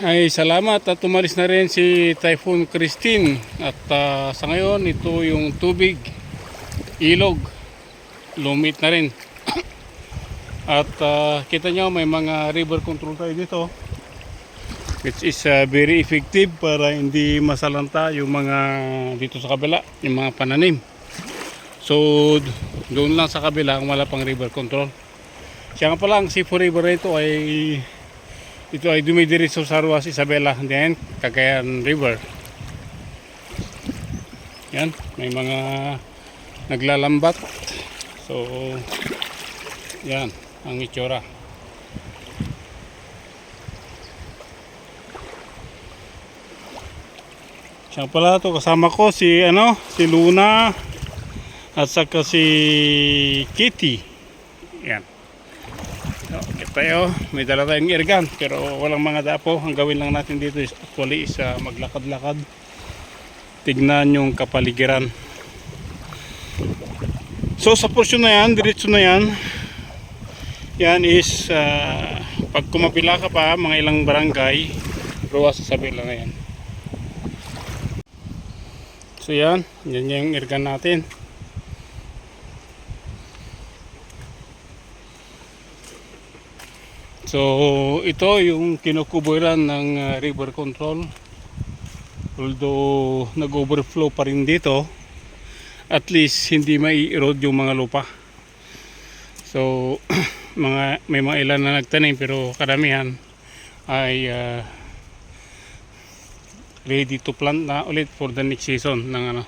Ay salamat at tumalis na rin si Typhoon Christine at sa ngayon ito yung tubig ilog lumit na rin at kita nyo may mga river control tayo dito which is very effective para hindi masalanta yung mga dito sa kabila yung mga pananim. So doon lang sa kabila ang wala pang river control. Siya nga pala ang Sifu River ito ay dumidiretso sa Ruas Isabela then Cagayan River. Yan, may mga naglalambat. So yan ang itsura. Siya pala to kasama ko si Luna at saka si Kitty. Yan. So, tayo, may dala tayong airgun pero walang mga dapo. Ang gawin lang natin dito is actually is maglakad-lakad. Tignan yung kapaligiran. So sa portion na yan, diretso na yan. Yan is pag kumapila ka pa mga ilang barangay, Ruas Isabela na yan. So yan yung airgun natin. So ito yung kinukuburan ng river control. Although nag-overflow pa rin dito, at least hindi mai-erode yung mga lupa. So may mga ilan na nagtanim pero karamihan ay ready to plant na ulit for the next season ng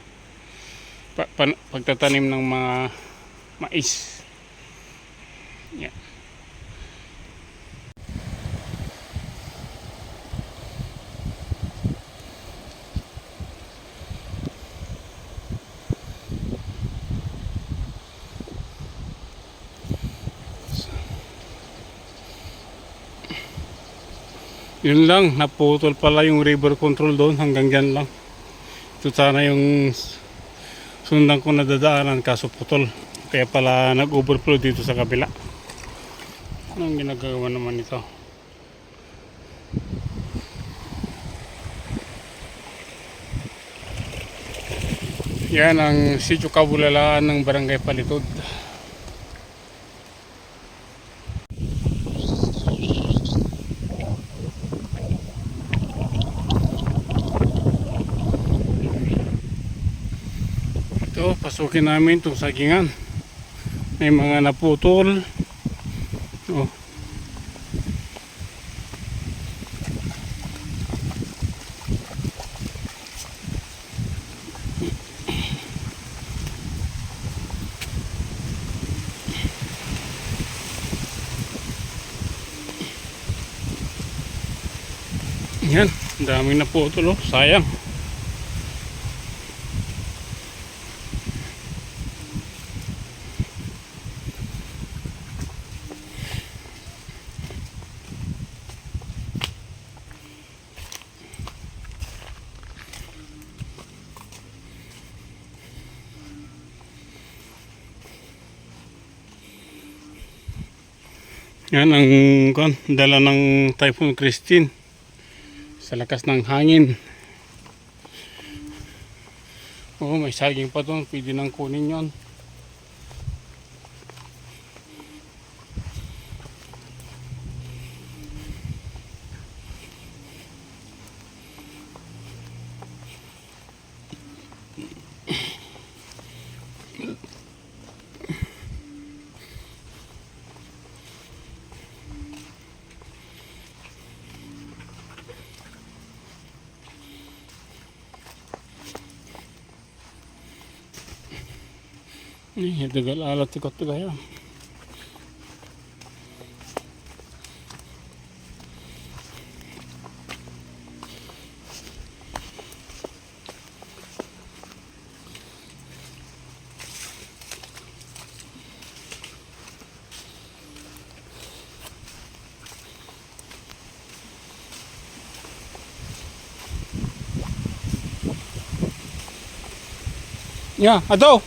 pagtatanim ng mga mais. Yeah. Yun lang, naputol pala yung river control doon, hanggang dyan lang. Ito sana yung sundan ko na dadaanan kaso putol. Kaya pala nag-overflow dito sa kabila. Anong ginagawa naman ito? Yan ang sitio Kabulalaan ng Barangay Palitod. Ito, pasukin namin itong sagingan. May mga naputol. Oh. Yan, daming naputol, oh. Sayang. Yan ang dala ng Typhoon Christine sa lakas ng hangin. Oh, may saging pa doon, pwede nang kunin yon. Dagal alat ikot kaya. Ya, ato.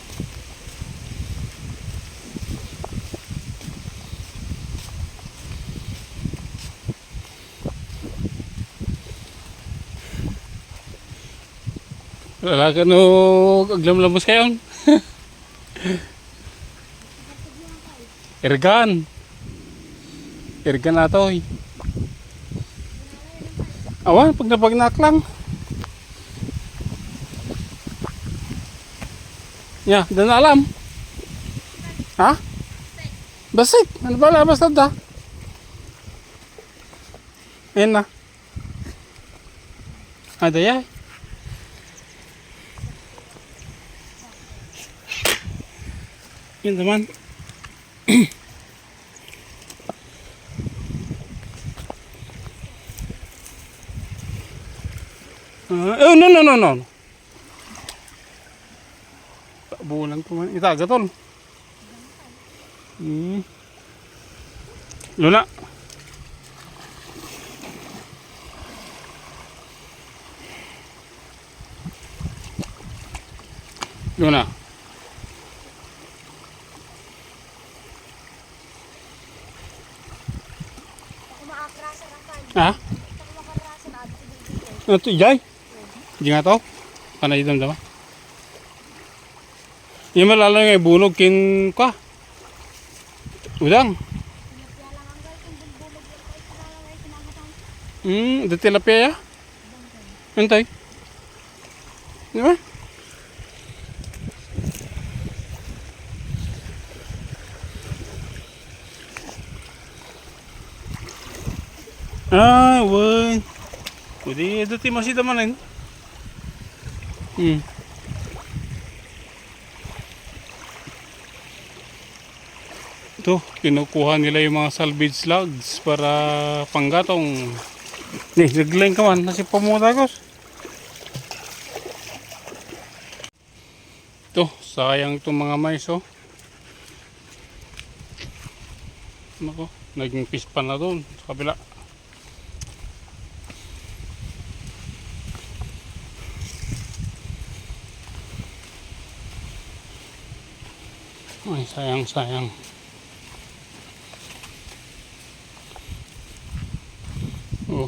Wala ka no aglamlamos kayon. Ergan. Ergan na to. Awan, pag napagnak lang. Ya, dan alam. Ha? Basit. Ano ba basta da? Ayan na. Ada ya. Yun naman. Oh, no. Bulan po man. Itaga tol. Luna. Luna. Ha? Ito, jay? Di nga to? Panay dam dama? Yung malala nga bunog kin ka? Udang? Ito tilapia ya? Antay? Di ba? Ah, woi. Jadi itu tim masih teman ini. Ito, kinukuha nila yung mga salvage logs para panggatong. Nih, naglain ka man, nasi pamutagos. Ito, sayang itong mga mais, oh. Nako, naging pispan na doon sa kabila. Ay, sayang. Oh.